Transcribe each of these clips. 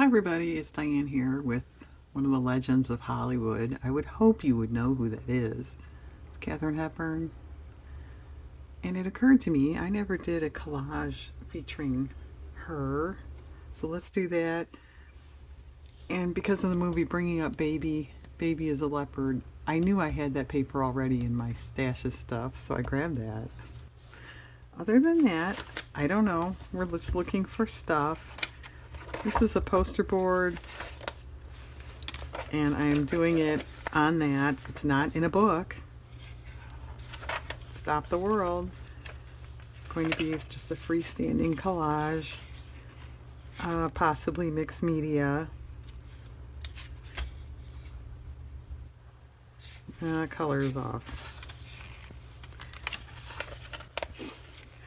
Hi everybody, it's Diane here with one of the legends of Hollywood. I would hope you would know who that is. It's Katharine Hepburn. And it occurred to me, I never did a collage featuring her. So let's do that. And because of the movie Bringing Up Baby, Baby is a Leopard, I knew I had that paper already in my stash of stuff, so I grabbed that. Other than that, I don't know. We're just looking for stuff. This is a poster board, and I'm doing it on that. It's not in a book. Stop the World. It's going to be just a freestanding collage, possibly mixed media. Colors off.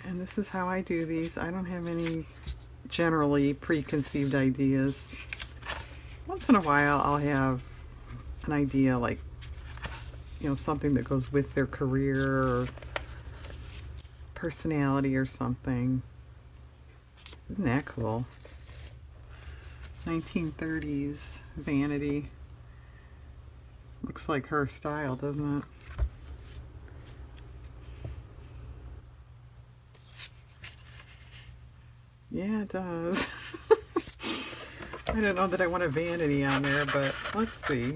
And this is how I do these. I don't have any generally preconceived ideas. Once in a while I'll have an idea, like, you know, something that goes with their career or personality or something. Isn't that cool? 1930s vanity. Looks like her style, doesn't it? Yeah, it does. I don't know that I want a vanity on there, but let's see.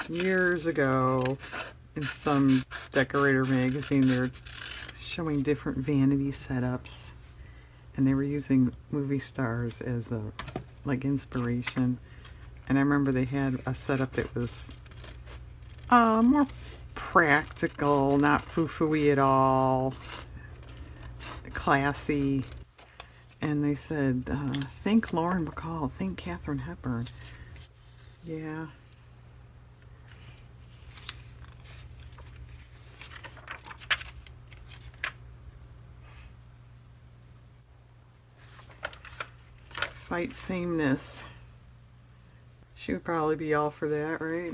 Years ago, in some decorator magazine, they were showing different vanity setups, and they were using movie stars as a like inspiration. And I remember they had a setup that was more practical, not foo-foo-y at all, classy. And they said, think Lauren Bacall, think Katharine Hepburn. Yeah. Fight sameness. She would probably be all for that, right?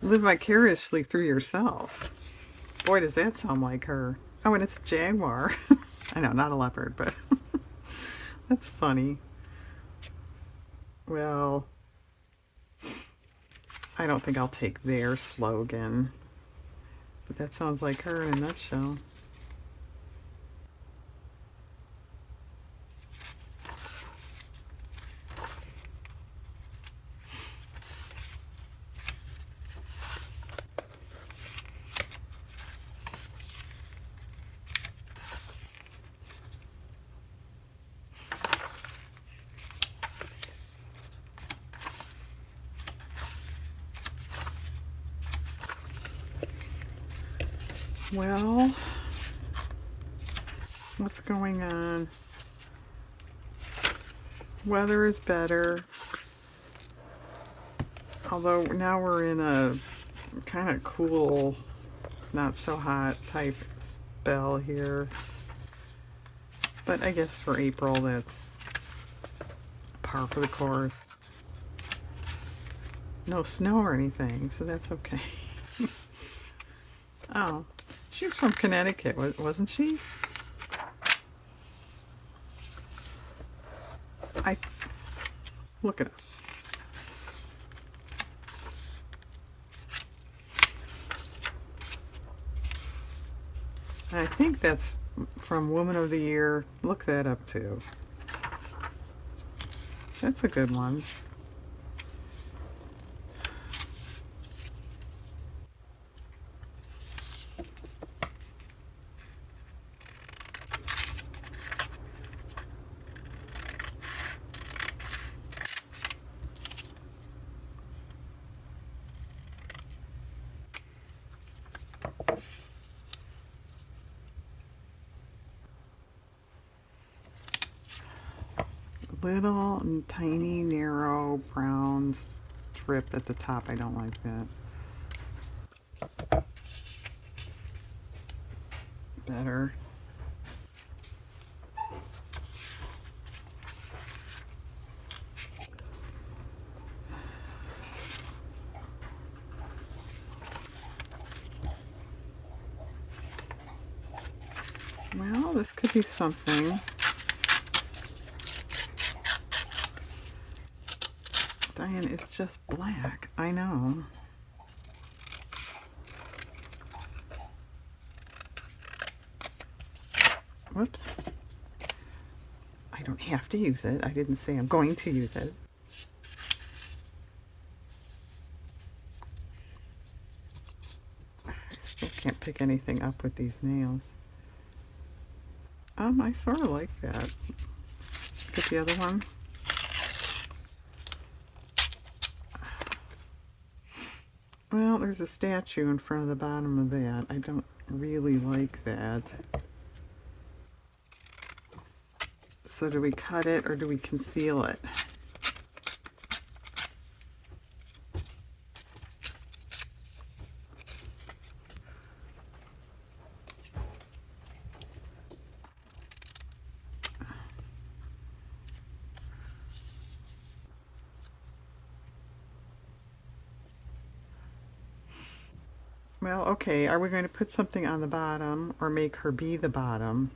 Live vicariously through yourself. Boy, does that sound like her. Oh, and it's a jaguar. I know, not a leopard, but that's funny. Well, I don't think I'll take their slogan, but that sounds like her in a nutshell. Well, what's going on? Weather is better, although now we're in a kind of cool, not so hot type spell here. But I guess for April, that's par for the course. No snow or anything, so that's okay. Oh, she was from Connecticut, wasn't she? I look at us. I think that's from Woman of the Year. Look that up too. That's a good one. Little and tiny, narrow brown strip at the top. I don't like that. better. Well, this could be something. Diane, it's just black. I know. Whoops. I don't have to use it. I didn't say I'm going to use it. I still can't pick anything up with these nails. I sort of like that. Should we get the other one? Well, there's a statue in front of the bottom of that. I don't really like that. So do we cut it or do we conceal it? Well, okay, are we going to put something on the bottom or make her be the bottom?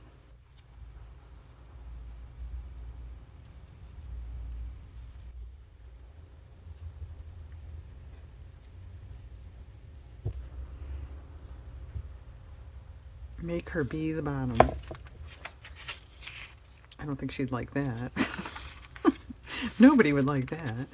Make her be the bottom. I don't think she'd like that. Nobody would like that.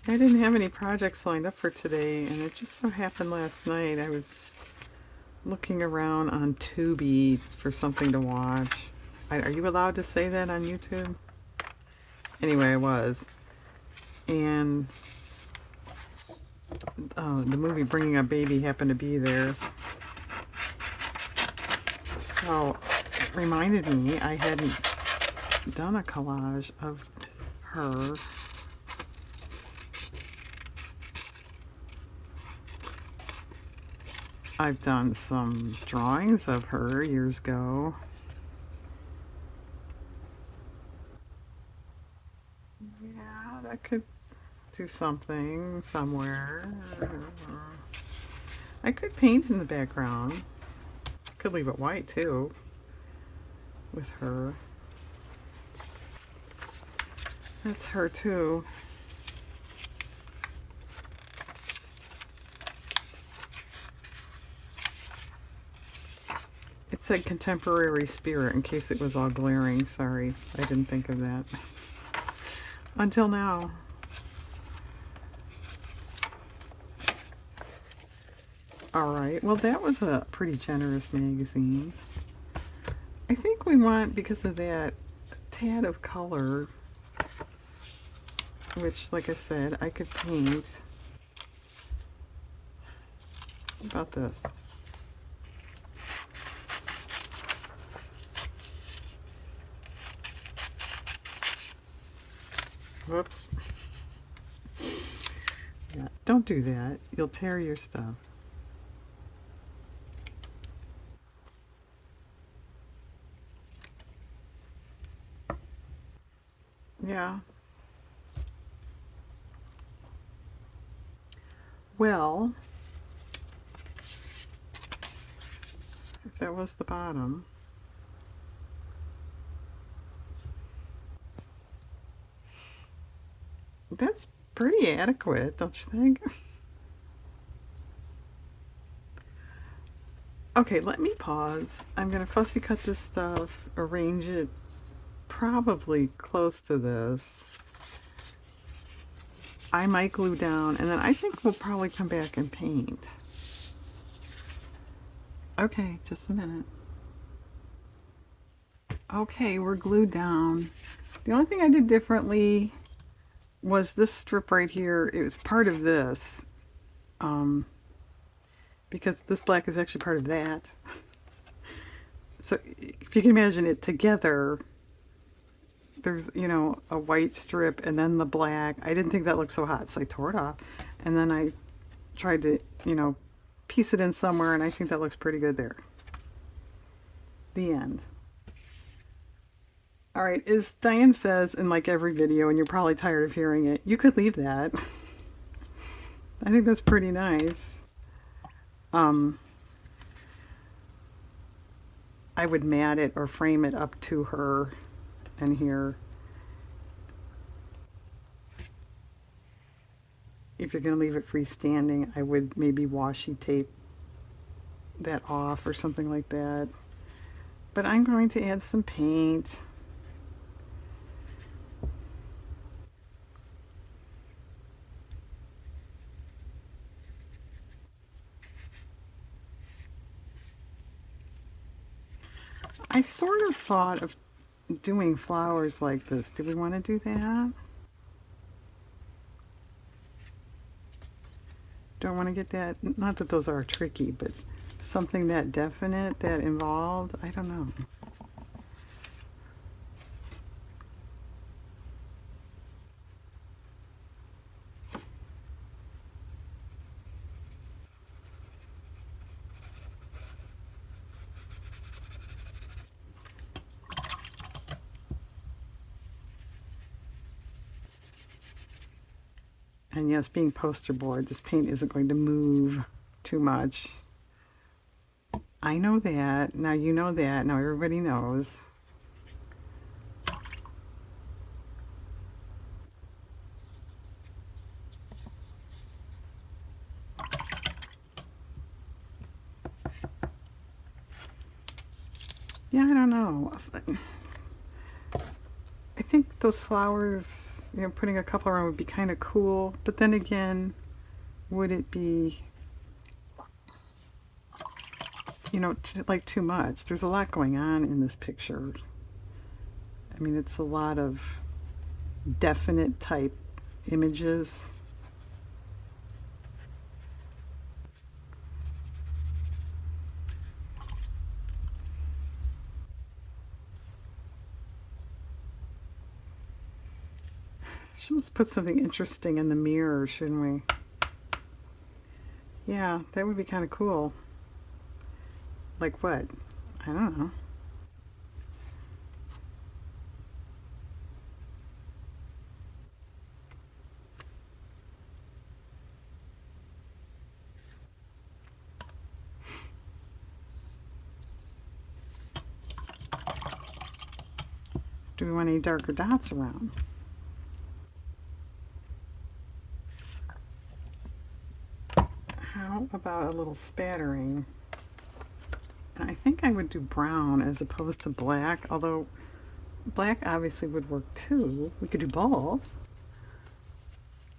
I didn't have any projects lined up for today, and it just so happened last night I was looking around on Tubi for something to watch. Are you allowed to say that on YouTube? Anyway, I was. And the movie Bringing Up Baby happened to be there. So it reminded me I hadn't done a collage of her. I've done some drawings of her years ago. Yeah, that could do something somewhere. I could paint in the background. Could leave it white too with her. That's her too. It said contemporary spirit in case it was all glaring. Sorry, I didn't think of that. Until now. Alright, well that was a pretty generous magazine. I think we want, because of that, a tad of color, which, like I said, I could paint. How about this? Whoops. Yeah, don't do that. You'll tear your stuff. Yeah. Well, if that was the bottom. That's pretty adequate, don't you think? Okay, let me pause. I'm going to fussy cut this stuff, arrange it probably close to this. I might glue down, and then I think we'll probably come back and paint. Okay, just a minute. Okay, we're glued down. The only thing I did differently was this strip right here. It was part of this. because this black is actually part of that. So if you can imagine it together, there's, you know, a white strip and then the black. I didn't think that looked so hot, so I tore it off. And then I tried to, you know, piece it in somewhere, and I think that looks pretty good there. The end. All right, as Diane says in like every video, and you're probably tired of hearing it, you could leave that. I think that's pretty nice. Um, I would mat it or frame it up to her and here. If you're going to leave it freestanding, I would maybe washi tape that off or something like that. But I'm going to add some paint. I sort of thought of doing flowers like this. Do we want to do that? Don't want to get that, not that those are tricky, but something that definite, that involved, I don't know. And yes, being poster board, this paint isn't going to move too much. I know that. Now you know that. Now everybody knows. Yeah, I don't know. I think those flowers, you know, putting a couple around would be kind of cool. But then again, would it be, you know, like too much? There's a lot going on in this picture. I mean, it's a lot of definite type images. Should just put something interesting in the mirror, shouldn't we? Yeah, that would be kind of cool. Like what? I don't know. Do we want any darker dots around? How about a little spattering? And I think I would do brown as opposed to black, although black obviously would work too. We could do both.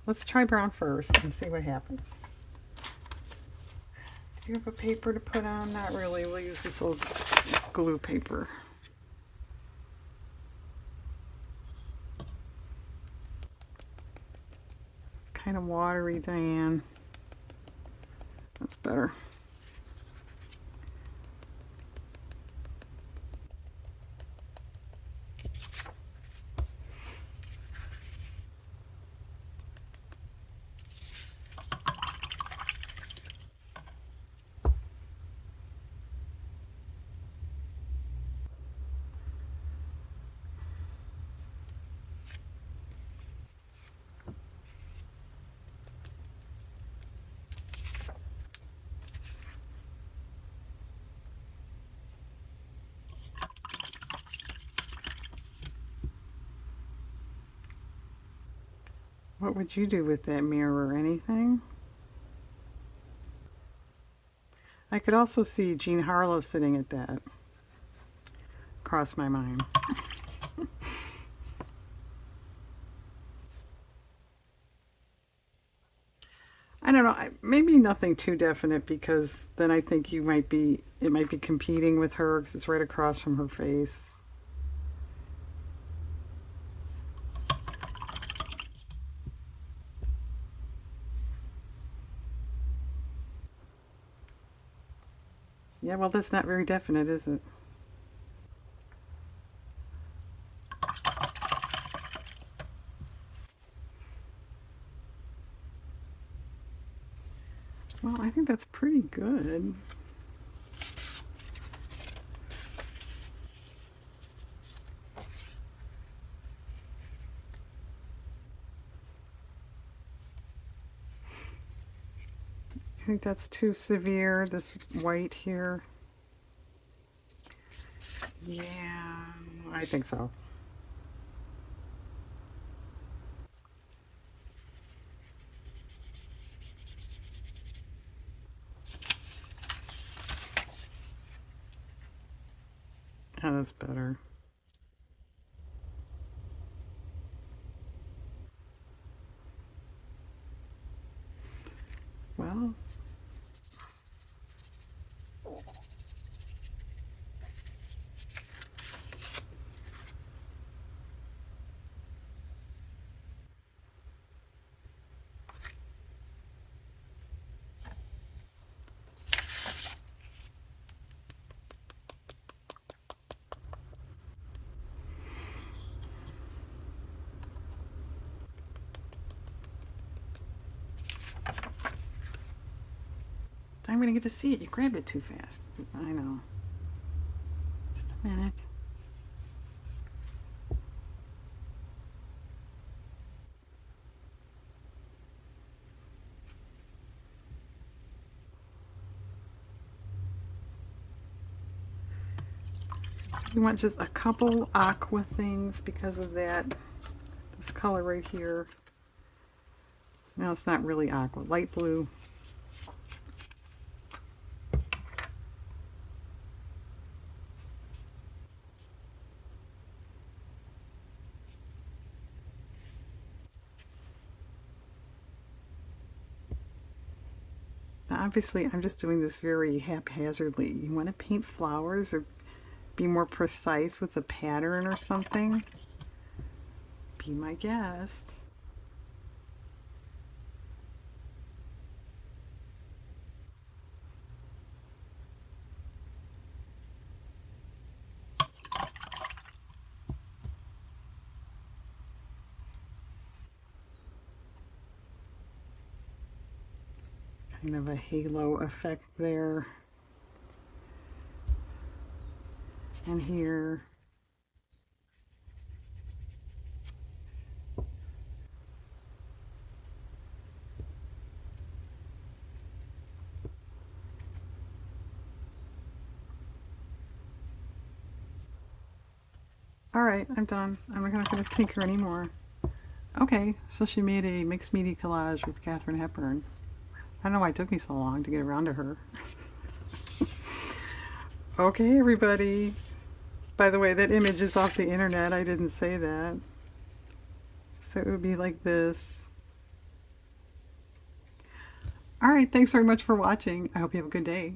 Let's try brown first and see what happens. Do you have a paper to put on? Not really. We'll use this old glue paper. It's kind of watery, Diane. That's better. What would you do with that mirror? Anything? I could also see Jean Harlow sitting at that. Crossed my mind. I don't know. Maybe nothing too definite because then I think it might be competing with her because it's right across from her face. Yeah, well, that's not very definite, is it? Well, I think that's pretty good. I think that's too severe, this white here. Yeah, I think so. Yeah, that's better. Well, I'm gonna get to see it. You grabbed it too fast. I know. Just a minute. You want just a couple aqua things because of that. This color right here. No, it's not really aqua. Light blue. Now, obviously, I'm just doing this very haphazardly. You want to paint flowers or be more precise with a pattern or something? Be my guest. Kind of a halo effect there and here. All right, I'm done. I'm not going to tinker anymore. Okay, so she made a mixed media collage with Katharine Hepburn. I don't know why it took me so long to get around to her. Okay, everybody. By the way, that image is off the internet. I didn't say that. So it would be like this. All right, thanks very much for watching. I hope you have a good day.